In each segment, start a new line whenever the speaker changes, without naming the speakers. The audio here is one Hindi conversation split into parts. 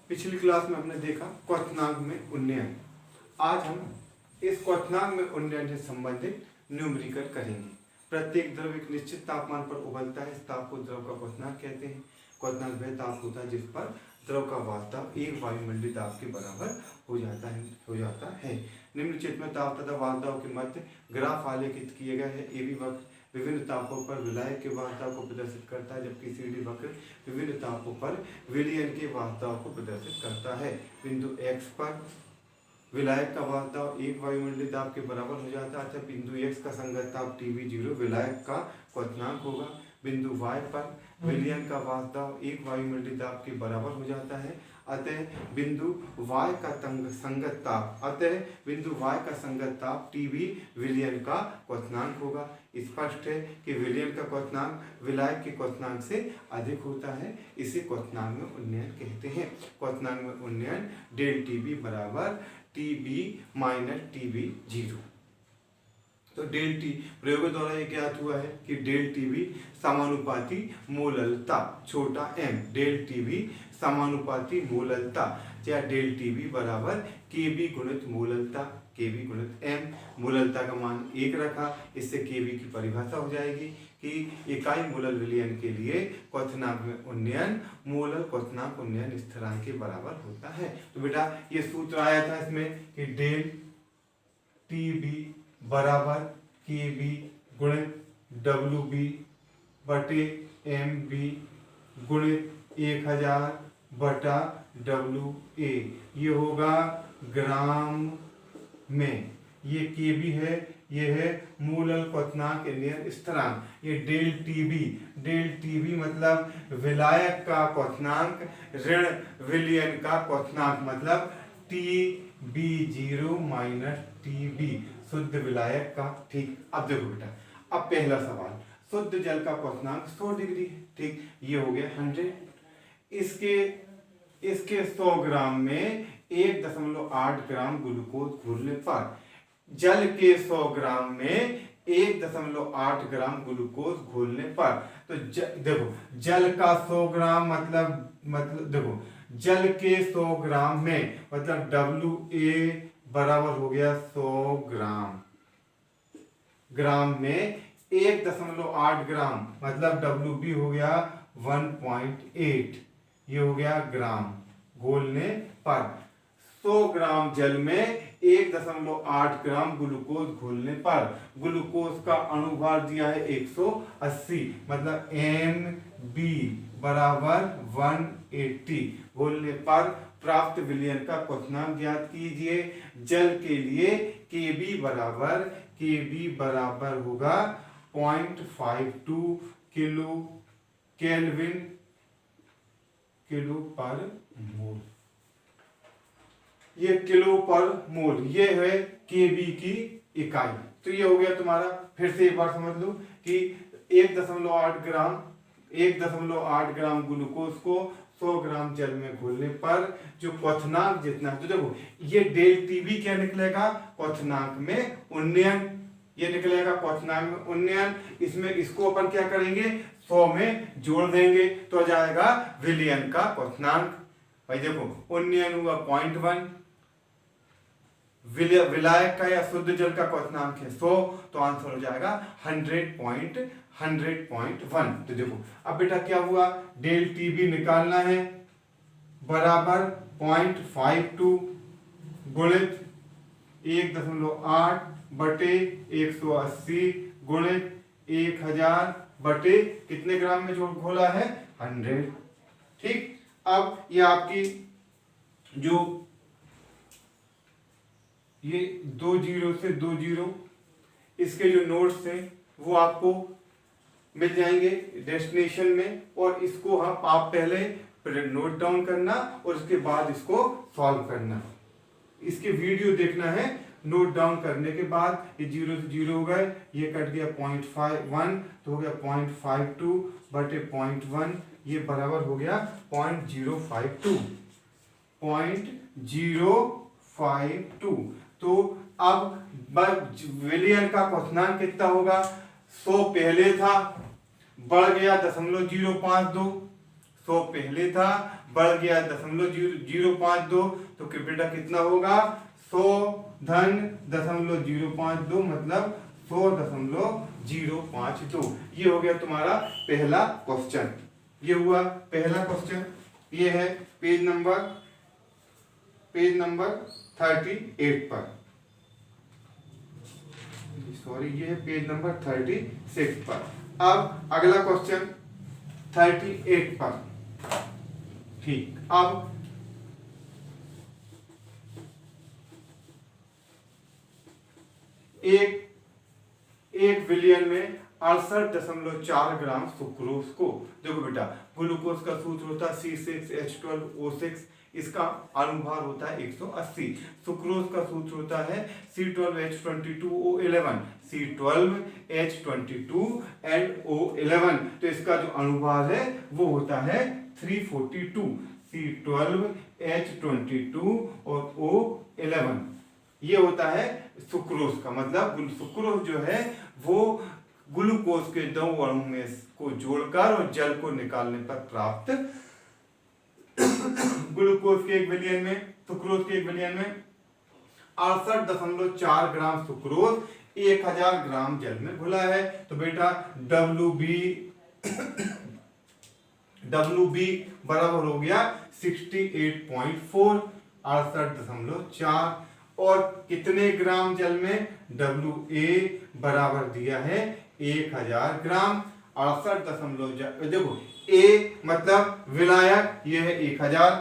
पिछली क्लास में हमने देखा क्वथनांक में उन्नयन। आज हम इस क्वथनांक में उन्नयन से संबंधित न्यूमेरिकल करेंगे। प्रत्येक द्रव एक निश्चित तापमान पर उबलता है, इस ताप को द्रव का क्वथनांक कहते हैं। क्वथनांक वह ताप होता है जिस पर द्रव का वाष्प एक वायुमंडलीय दाब के बराबर हो जाता है। निम्नलिखित में ताप तथा वाष्प के मध्य ग्राफ आलेखित किए गए हैं। AB वक्र विभिन्न तापों पर विलायक के वाष्प को प्रदर्शित करता है, जबकि CD वक्र विभिन्न तापों पर विलयन के वाष्प को प्रदर्शित करता है। बिंदु X पर विलायक का वाष्प एक वायुमंडलीय दाब के बराबर हो जाता है, अतः बिंदु X का संगत ताप TB0 विलायक का क्वथनांक होगा। बिंदु Y पर विलयन का वाष्प एक वायुमंडलीय दाब के बराबर हो जाता है, अतः बिंदु Y का संगत ताप TB विलयन का क्वथनांक होगा। स्पष्ट है कि विलयन का क्वथनांक विलायक के क्वथनांक से अधिक होता है, इसे क्वथनांक में उन्नयन कहते हैं। क्वथनांक में उन्नयन डेल TB बराबर TB माइनस TB0। तो डेल टी प्रयोग द्वारा ये ज्ञात हुआ है कि डेल TB समानुपाती मोललता छोटा m, डेल TB समानुपाती मोललता या डेल TB बराबर KB गुणित मोललता, KB गुणित m। मोललता का मान 1 रखा, इससे KB की परिभाषा हो जाएगी कि इकाई मोलल विलयन के लिए क्वथनांक में उन्नयन मोलल क्वथनांक उन्नयन स्थिरांक के बराबर होता है। तो बेटा ये सूत्र आया था इसमें कि डेल TB बराबर KB गुणित WB बटे MB गुणित 1000 बटा WA, ये होगा ग्राम में। ये KB है, ये है मूलल क्वथनांक इंडियन स्थिरांक। ये डेल TB मतलब विलायक का क्वथनांक ऋण विलयन का क्वथनांक मतलब TB0 माइनस TB शुद्ध विलायक का। ठीक, अब देखो बेटा, अब पहला सवाल, शुद्ध जल का क्वथनांक 100 डिग्री है। ठीक, ये हो गया 100। इसके 100 ग्राम में 1.8 ग्राम ग्लूकोज घोलने पर जल के 100 ग्राम में 1.8 ग्राम ग्लूकोज घोलने पर, तो देखो जल का 100 ग्राम मतलब देखो जल के 100 ग्राम में मतलब WA बराबर हो गया 100 ग्राम में 1.8 ग्राम मतलब WB हो गया 1.8, ये हो गया ग्राम घोलने पर। 100 ग्राम जल में 1.8 ग्राम ग्लूकोज घोलने पर ग्लूकोज का अणुभार दिया है 180 मतलब MB बराबर 180। घोलने पर प्राप्त विलयन का क्वथनांक ज्ञात कीजिए। जल के लिए KB बराबर होगा 0.52 किलो पर मोल। ये किलो पर मोल, ये है KB की इकाई। तो ये हो गया तुम्हारा, फिर से एक बार समझ लो कि 1.8 ग्राम ग्लूकोज को 100 ग्राम जल में घोलने पर जो क्वथनांक जितना है, तो देखो ये डेल TB क्या निकलेगा, क्वथनांक में उन्नयन, ये निकलेगा क्वथनांक में उन्नयन। इसमें इसको अपन क्या करेंगे, 100 में जोड़ देंगे तो आ जाएगा विलयन का क्वथनांक। भाई देखो उन्नयन हुआ 0.1, विलायक का या शुद्ध जल का क्वथनांक है 100, तो आंसर हो जाएगा 100.1। तो देखो अब बेटा क्या हुआ, डेल TB निकालना है बराबर 0.52 गुणित 1.8 बटे 180 गुणित 1000 बटे कितने ग्राम में जो घोला है 100। ठीक, अब ये आपकी जो ये 2 0 से 2 0 इसके जो नोट्स हैं वो आपको मिल जाएंगे डेस्टिनेशन में, और इसको आप पहले नोट डाउन करना और उसके बाद इसको सॉल्व करना। इसके वीडियो देखना है, नोट डाउन करने के बाद ये 0 से 0 हो गए, ये कट गया 0.51 तो हो गया 0.52 बटे 0.1, ये बराबर हो गया 0.052। तो अब विलयन का क्वथनांक कितना होगा, 100 पहले था, बढ़ गया 0.052, 100 पहले था, बढ़ गया 0.052, तो बेटा कितना होगा 100 धन 0.052 मतलब 100.052। ये हो गया तुम्हारा पहला क्वेश्चन। ये हुआ पहला क्वेश्चन। ये है पेज नंबर 38 पर, सॉरी ये है पेज नंबर 36 पर। अब अगला क्वेश्चन 38 पर। ठीक, अब एक विलियन में 68.4 ग्राम सुक्रोज को, देखो बेटा ग्लूकोज का सूत्र होता है C6H12O6, इसका अनुभार होता है 180। सुक्रोज का सूत्र होता है C12H22O11, C12H22O11, तो इसका जो अनुभार है वो होता है 342। C12H22 और O11 ये होता है सुक्रोज का, मतलब सुक्रोज जो है वो ग्लूकोज के दो अणु में को जोड़कर और जल को निकालने पर प्राप्त ग्लूकोज के 1 विलियन में, सुक्रोज के 1 विलियन में 68.4 ग्राम सुक्रोज 1000 ग्राम जल में घुला है। तो बेटा WB बराबर हो गया 68.4, 68.4, और कितने ग्राम जल में, WA बराबर दिया है 1000 ग्राम। 68 देखो A मतलब विलायक, यह है 1000,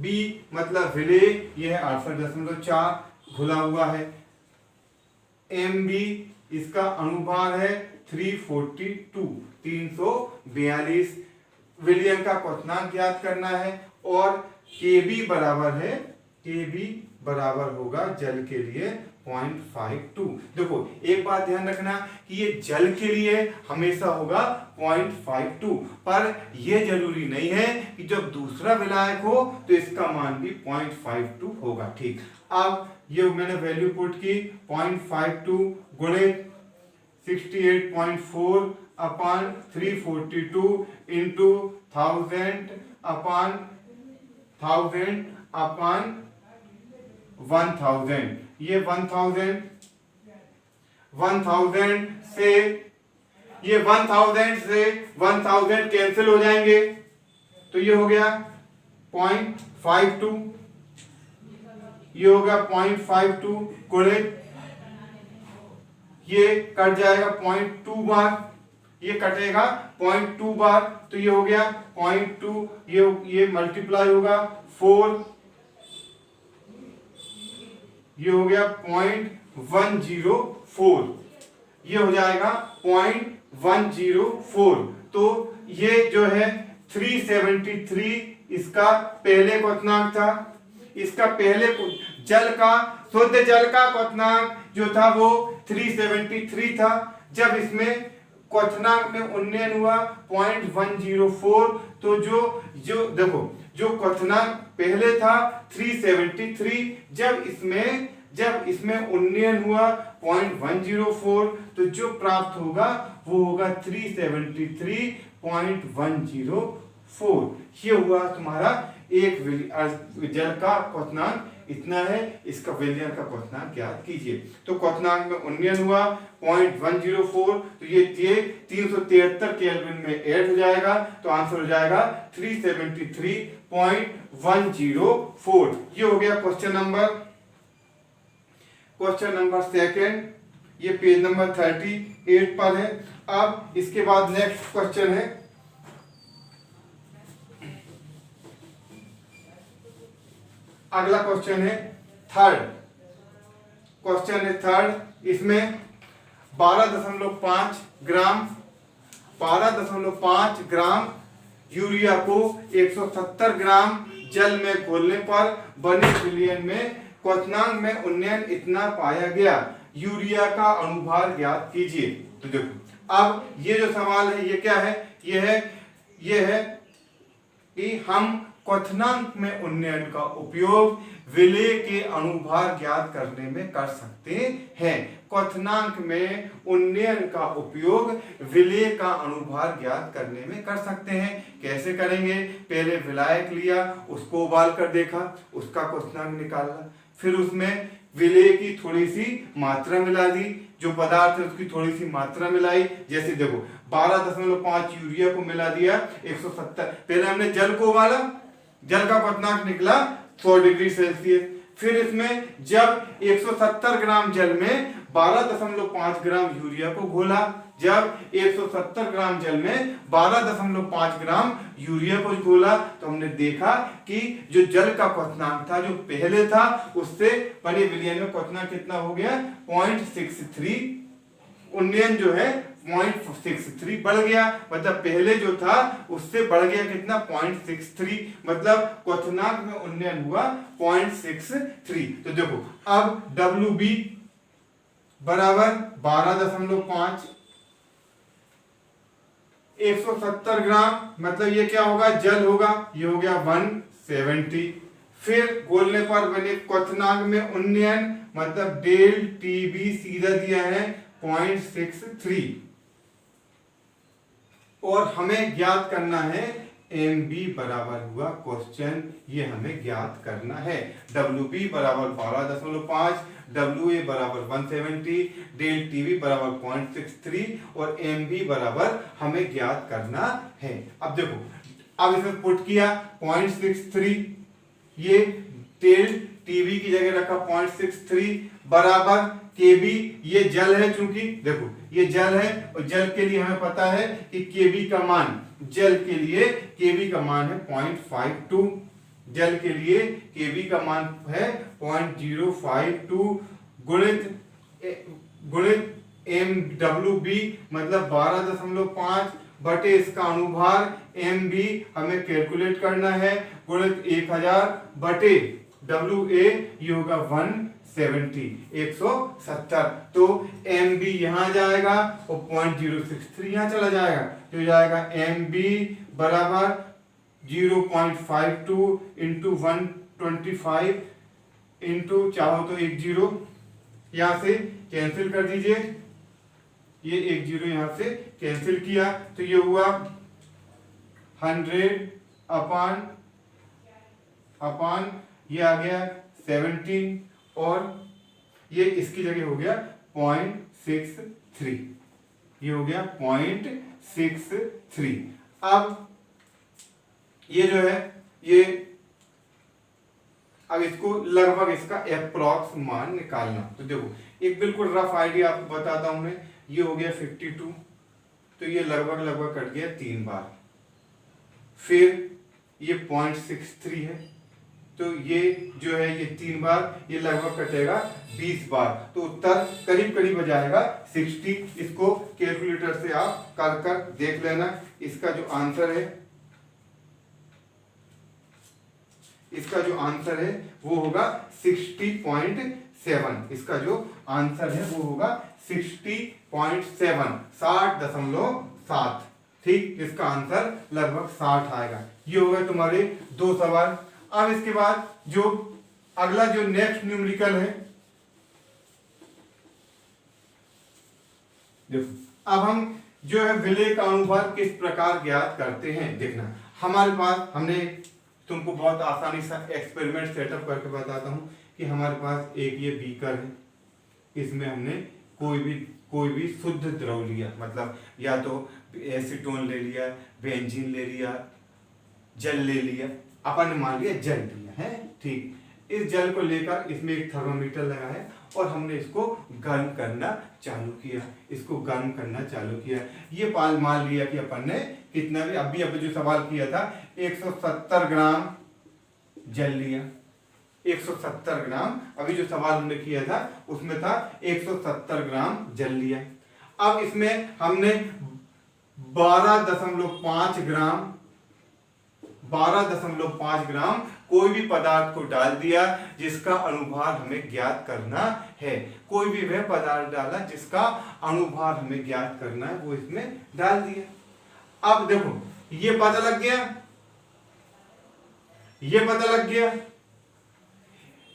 B मतलब विलेय, यह है 68.4 घुला हुआ है। MB इसका अनुभार है 342 विलियन का क्वथनांक ज्ञात करना है, और KB बराबर होगा जल के लिए 0.52। देखो एक बात ध्यान रखना कि ये जल के लिए हमेशा होगा 0.52, पर यह जरूरी नहीं है कि जब दूसरा विलायक हो तो इसका मान भी 0.52 होगा। ठीक, अब ये मैंने वैल्यू पुट की 0.52 गुणित 68.4 अपॉन 342 इंटू 1000 अपॉन 1000, ये 1000 से ये 1000 कैंसिल हो जाएंगे, तो ये हो गया 0.52, ये हो गया 0.52 गुणित ये कट जाएगा 0.2 बार, ये कटेगा 0.2 बार, तो ये हो गया 0.2, ये मल्टीप्लाई होगा 4, ये हो गया 0.104, ये हो जाएगा 0.104। तो ये जो है 373 इसका पहले क्वथनांक था। इसका पहले शुद्ध जल का क्वथनांक जो था वो 373 था। जब इसमें क्वथनांक में उन्नयन हुआ 0.104, तो जो देखो जो क्वथनांक पहले था 373, जब इसमें उन्नयन हुआ 0.104, तो जो प्राप्त होगा वो होगा 373.104। ये हुआ तुम्हारा एक जल का क्वथनांक इतना है, इसका विलियन का क्वथनांक ज्ञात कीजिए। तो क्वथनांक में उन्नयन हुआ 0.104, तो ये 373 केल्विन में ऐड हो जाएगा, तो आंसर हो जाएगा 373.104। ये हो गया क्वेश्चन नंबर सेकंड, ये पेज नंबर 38 पर है। अब इसके बाद नेक्स्ट क्वेश्चन है अगला क्वेश्चन है थर्ड। इसमें 12.5 ग्राम यूरिया को 170 ग्राम जल में घोलने पर बने विलयन में क्वथनांक में उन्नयन इतना पाया गया, यूरिया का अनुभार ज्ञात कीजिए। तो देखो अब ये जो सवाल है ये क्या है, ये है कि हम क्वथनांक में उन्नयन का उपयोग विलेय के अनुभार ज्ञात करने में कर सकते हैं। क्वथनांक में उन्नयन का उपयोग विलेय का अनुभार ज्ञात करने में कर सकते हैं। कैसे करेंगे? पहले विलायक लिया, उसको उबाल कर देखा, उसका क्वथनांक निकाला, फिर उसमें विलेय की थोड़ी सी मात्रा मिला दी, जो पदार्थ है उसकी थोड़ी सी मात्रा मिलाई। जैसे देखो 12.5 यूरिया को मिला दिया 170। पहले हमने जल को उबाला, जल का क्वथनांक निकला 100 डिग्री सेल्सियस। फिर इसमें जब 170 ग्राम जल में 12.5 ग्राम यूरिया को घोला, जब 170 ग्राम जल में 12.5 ग्राम यूरिया को घोला, तो हमने देखा कि जो जल का क्वथनांक था जो पहले था उससे बड़े विलयन में क्वथनांक कितना हो गया? 0.63। उन्नयन जो है 0.63 बढ़ गया, मतलब पहले जो था उससे बढ़ गया कितना? 0.63, मतलब क्वथनांक में उन्नयन हुआ 0.63। तो देखो अब WB बराबर 12.5, 170 ग्राम, मतलब ये क्या होगा? जल होगा, ये हो गया 170। फिर बोलने पर बने क्वथनांक में उन्नयन, मतलब डेल TB सीधा दिया है 0.63, और हमें ज्ञात करना है MB बराबर हुआ क्वेश्चन, ये हमें ज्ञात करना है। WB बराबर 12.5, WA बराबर 170, डेल TB बराबर 0.63 और MB बराबर हमें ज्ञात करना है। अब देखो, अब इसमें पुट किया 0.63, ये डेल TB की जगह रखा 0.63 बराबर KB, ये जल है, चूंकि देखो ये जल है और जल के लिए हमें पता है कि KB का मान, जल के लिए KB का मान है 0.52, जल के लिए KB का मान है 0.052 गुणित MWB, मतलब 12.5 बटे इसका अनुभार MB हमें कैलकुलेट करना है, गुणित 1000 बटे WA, ये होगा 170। तो MB यहाँ जाएगा और 0.063 यहाँ चला जाएगा, तो जाएगा MB बराबर 0.52 इंटू 125 इंटू, चाहो तो 10 यहाँ से कैंसिल कर दीजिए, ये 10 यहाँ से कैंसिल किया, तो ये हुआ 100 अपान ये आ गया 17, और ये इसकी जगह हो गया 0.63, ये हो गया 0.63। अब ये जो है ये, अब इसको लगभग इसका एप्रोक्स मान निकालना। तो देखो एक बिल्कुल रफ आइडिया आपको बताता हूं मैं, ये हो गया 52, तो ये लगभग कट गया 3 बार। फिर ये 0.63 है, तो ये जो है ये 3 बार, ये लगभग कटेगा 20 बार, तो उत्तर करीब करीब आ जाएगा 60। इसको कैलकुलेटर से आप कर देख लेना। इसका जो आंसर है, इसका जो आंसर है वो होगा 60.7, इसका जो आंसर है वो होगा 60.7, 60.7, ठीक, इसका आंसर लगभग 60 आएगा। ये होगा तुम्हारे 2 सवाल। अब इसके बाद जो अगला जो नेक्स्ट न्यूमेरिकल है, देखो अब हम जो है विलेय का अनुभार किस प्रकार ज्ञात करते हैं, देखना। हमारे पास, हमने तुमको बहुत आसानी से एक्सपेरिमेंट सेटअप करके बताता हूं कि हमारे पास एक ये बीकर है, इसमें हमने कोई भी शुद्ध द्रव लिया, मतलब या तो एसीटोन ले लिया, बेंजीन ले लिया, जल ले लिया, अपन ने मान लिया जल लिया है, ठीक। इस जल को लेकर इसमें एक थर्मामीटर लगा है और हमने इसको गर्म करना चालू किया, इसको गर्म करना चालू किया। ये मान लिया कि अपन ने कितना भी, अभी जो सवाल किया था 170 ग्राम जल लिया, 170 ग्राम, अभी जो सवाल हमने किया था उसमें था 170 ग्राम जल लिया। अब इसमें हमने 12.5 ग्राम कोई भी पदार्थ को डाल दिया जिसका अनुभार हमें ज्ञात करना है, कोई भी वह पदार्थ डाला जिसका अनुभार हमें ज्ञात करना है, वो इसमें डाल दिया। अब देखो ये पता लग गया ये पता लग गया।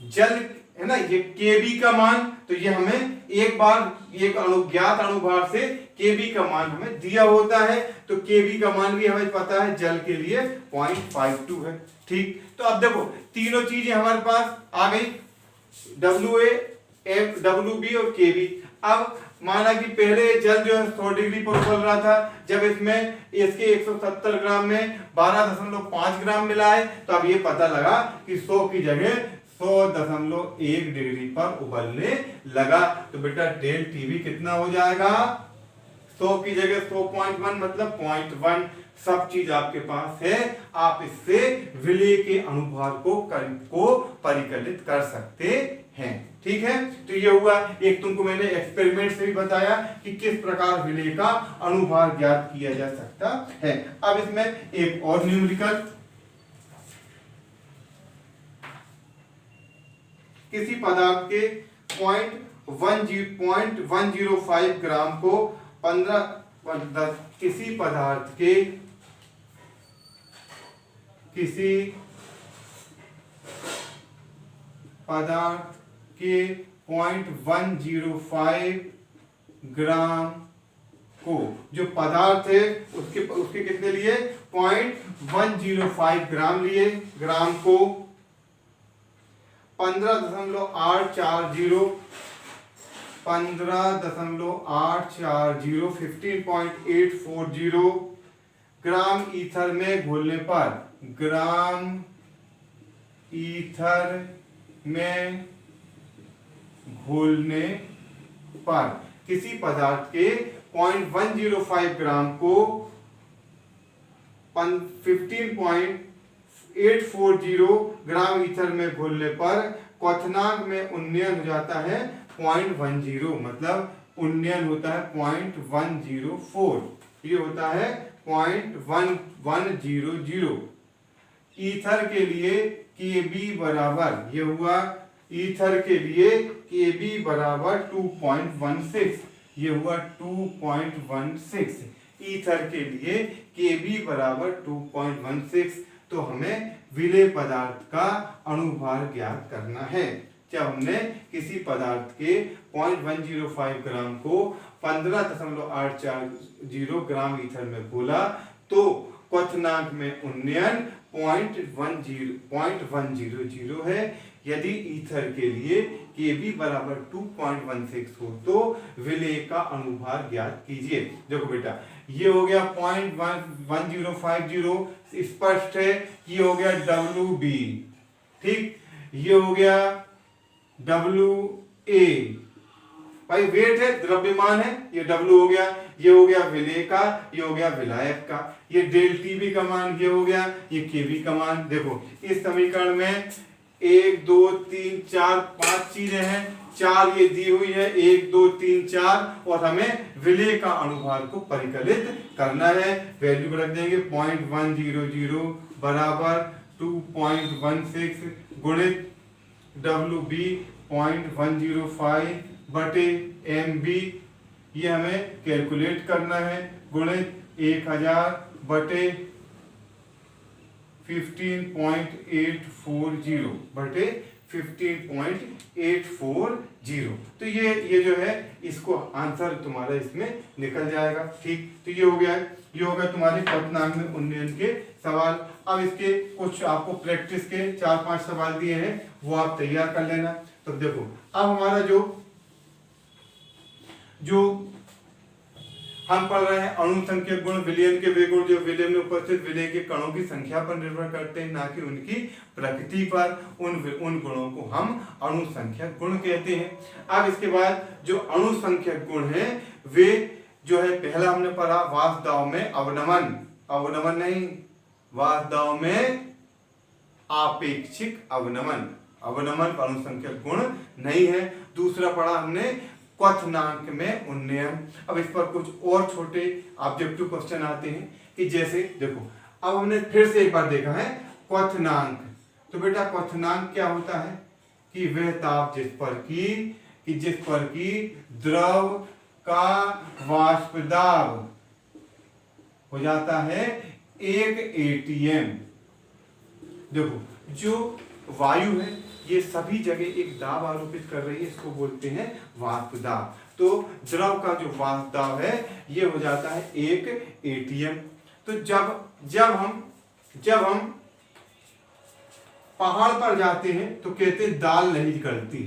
जल है ना, ये Kb का मान, तो ये हमें एक बार एक ज्ञात अणुभार से Kb का मान हमें दिया होता है, तो Kb का मान भी हमें पता है जल के लिए 0.52 है। ठीक, तो अब देखो तीनों चीजें हमारे पास आ गई, WA, WB और Kb। अब माना कि पहले जल जो है 100 डिग्री पर उबल रहा था, जब इसमें इसके 170 ग्राम में 12.5 ग्राम मिला है, तो अब ये पता लगा कि 100 की जगह 100.1 डिग्री पर उबलने लगा। तो बेटा डेल टीवी कितना हो जाएगा, 100 की जगह 100.1 मतलब 0.1। सब चीज आपके पास है, आप इससे विलेय के अणुभार को परिकलित कर सकते हैं। ठीक है, तो ये हुआ एक, तुमको मैंने एक्सपेरिमेंट से भी बताया कि किस प्रकार विलेय का अणुभार ज्ञात किया जा सकता है। अब इसमें एक और न्यूमेरिकल, किसी पदार्थ के 0.105 ग्राम को 15 किसी पदार्थ के 0.105 ग्राम को, जो पदार्थ है उसके कितने लिए 0.105 ग्राम लिए, ग्राम को 15.840 15.840 ग्राम ईथर में घोलने पर, ग्राम ईथर में घोलने पर किसी पदार्थ के 0.105 ग्राम को 15.840 ग्राम ईथर में घोलने पर क्वथनांक में उन्नयन हो जाता है 0.10, मतलब उन्नयन होता है 0.104, ये होता है 0.1100। ईथर के लिए Kb बराबर, ये हुआ ईथर के लिए Kb बराबर 2.16, ये हुआ 2.16। ईथर के लिए Kb बराबर 2.16। तो हमें विलेय पदार्थ का अणुभार ज्ञात करना है। जब हमने किसी पदार्थ के 0.105 ग्राम को 15.840 ग्राम ईथर में घोला, तो क्वथनांक में उन्नयन 0.100 है। यदि ईथर के लिए Kb बराबर 2.16 हो तो विलेय का अणुभार ज्ञात कीजिए। देखो बेटा, ये हो गया 0.1050, स्पष्ट है। ये हो गया WB, ठीक, ये हो गया WA, भाई वेट है, द्रव्यमान है, ये W हो गया, ये हो गया विलेय का, ये हो गया विलायक का, ये डेल टीबी का मान ये हो गया, ये Kb का मान। देखो इस समीकरण में 1 2 3 4 5 चीजें हैं, 4 ये दी हुई है, 1 2 3 4, और हमें विलेय का अणुभार को परिकलित करना है। वैल्यू रख देंगे 0.100 बराबर 2.16 गुणित WB 0.105 बटे MB, ये हमें कैलकुलेट करना है, गुणित 1000 बटे 15.840 बटे 15.840। तो ये जो है इसको आंसर तुम्हारा इसमें निकल जाएगा। ठीक, तो ये हो गया, ये होगा तुम्हारे क्वथनांक में उन्नयन के सवाल। अब इसके कुछ आपको प्रैक्टिस के 4-5 सवाल दिए हैं, वो आप तैयार कर लेना। तो देखो अब हमारा जो हम पढ़ रहे हैं अणु संख्यक गुण, विलयन के वे गुण जो विलयन में उपस्थित विलेय के कणों की संख्या पर निर्भर करते हैं, ना कि उनकी प्रकृति पर। उन गुणों को हम अणु संख्यक गुण कहते हैं। अब इसके बाद जो अणु संख्यक गुण हैं वे जो है, पहला हमने पढ़ा वाष्पदाब में अवनमन नहीं, वाष्पदाब में आपेक्षिक अवनमन अणु संख्यक गुण नहीं है। दूसरा पढ़ा हमने क्वथनांक में उन्नयन। अब इस पर कुछ और छोटे ऑब्जेक्टिव क्वेश्चन आते हैं कि जैसे देखो, अब हमने फिर से एक बार देखा है क्वथनांक। तो बेटा क्वथनांक क्या होता है कि वह ताप जिस पर की द्रव का वाष्पदाब हो जाता है 1 atm, देखो जो वायु है ये सभी जगह एक दाब आरोपित कर रही है, इसको बोलते हैं वाष्प दाब। तो द्रव का जो वाष्प दाब है ये हो जाता है 1 atm। तो जब हम पहाड़ पर जाते हैं तो कहते हैं दाल नहीं गलती।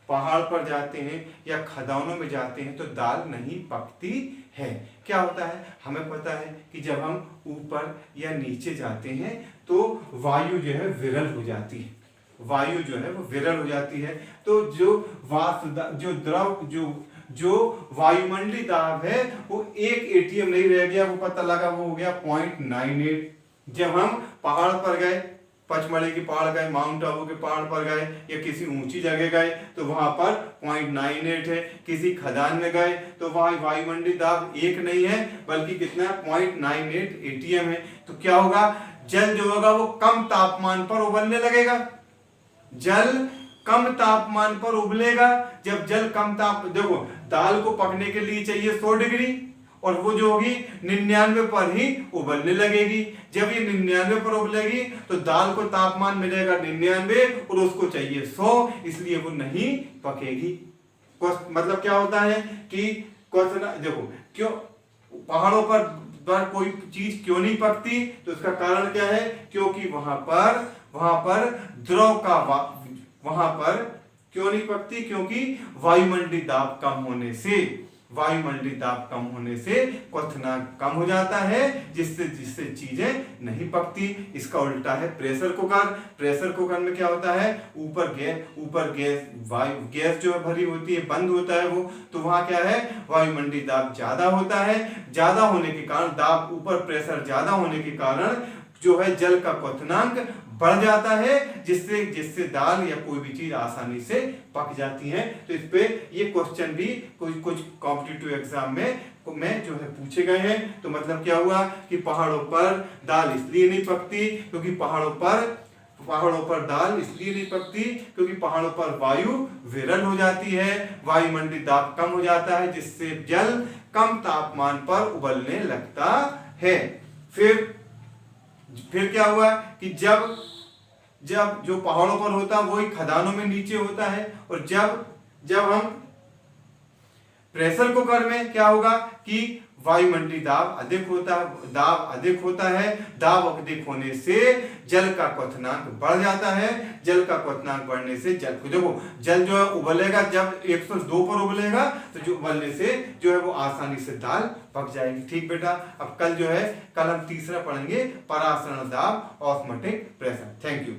पहाड़ पर जाते हैं या खदानों में जाते हैं तो दाल नहीं पकती है। क्या होता है, हमें पता है कि जब हम ऊपर या नीचे जाते हैं तो वायु जो है विरल हो जाती है, वायु जो है वो विरल हो जाती है। तो जो जो द्रव जो वायुमंडलीय दाब है वो 1 atm नहीं रह गया, वो पता लगा वो हो गया 0.98। जब हम पहाड़ पर गए, पचमढ़ी के पहाड़ गए, माउंट आबू के पहाड़ पर गए या किसी ऊंची जगह गए तो वहां पर 0.98 है। किसी खदान में गए तो वहां वायुमंडलीय दाब 1 नहीं है बल्कि कितना 0.98 atm है। तो क्या होगा, जल जो होगा वो कम तापमान पर उबलने लगेगा। जल कम तापमान पर उबलेगा। जब जल कम देखो दाल को पकने के लिए चाहिए 100 डिग्री और वो जो होगी 99 पर ही उबलने लगेगी। जब ये 99 पर उबलेगी तो दाल को तापमान मिलेगा 99 और उसको चाहिए 100, इसलिए वो नहीं पकेगी। मतलब क्या होता है कि क्वेश्चन देखो, क्यों पहाड़ों पर कोई चीज क्यों नहीं पकती, तो उसका कारण क्या है, क्योंकि वहां पर द्रव का वहां पर क्यों नहीं पकती, क्योंकि वायुमंडलीय दाब कम होने से क्वथनांक कम हो जाता है, जिससे चीजें नहीं पकती। इसका उल्टा है प्रेशर कुकर में क्या होता है, ऊपर गैस जो है भरी होती है, बंद होता है वो, तो वहां क्या है वायुमंडलीय दाब ज्यादा होता है। ज्यादा होने के कारण दाब ऊपर, प्रेशर ज्यादा होने के कारण जो है जल का क्वथनांक बढ़ जाता है, जिससे दाल या कोई भी चीज आसानी से पक जाती है। तो इस पे ये क्वेश्चन भी कुछ कॉम्पिटिटिव एग्जाम में जो है पूछे गए हैं। तो मतलब क्या हुआ कि पहाड़ों पर दाल इसलिए नहीं पकती क्योंकि पहाड़ों पर दाल इसलिए नहीं पकती क्योंकि पहाड़ों पर वायु विरल हो जाती है, वायुमंडलीय दाब कम हो जाता है, जिससे जल कम तापमान पर उबलने लगता है। फिर क्या हुआ कि जब जो पहाड़ों पर होता है वही खदानों में नीचे होता है, और जब हम प्रेशर कुकर में क्या होगा कि वायुमंडलीय दाब अधिक होता है। दाब अधिक होने से जल का क्वथनांक बढ़ जाता है। जल का क्वथनांक बढ़ने से जल जो है उबलेगा, जब 102 पर उबलेगा तो जो उबलने से जो है वो आसानी से दाल पक जाएगी। ठीक बेटा, अब कल हम तीसरा पढ़ेंगे परासरण दाब, ऑस्मोटिक प्रेशर। Thank you.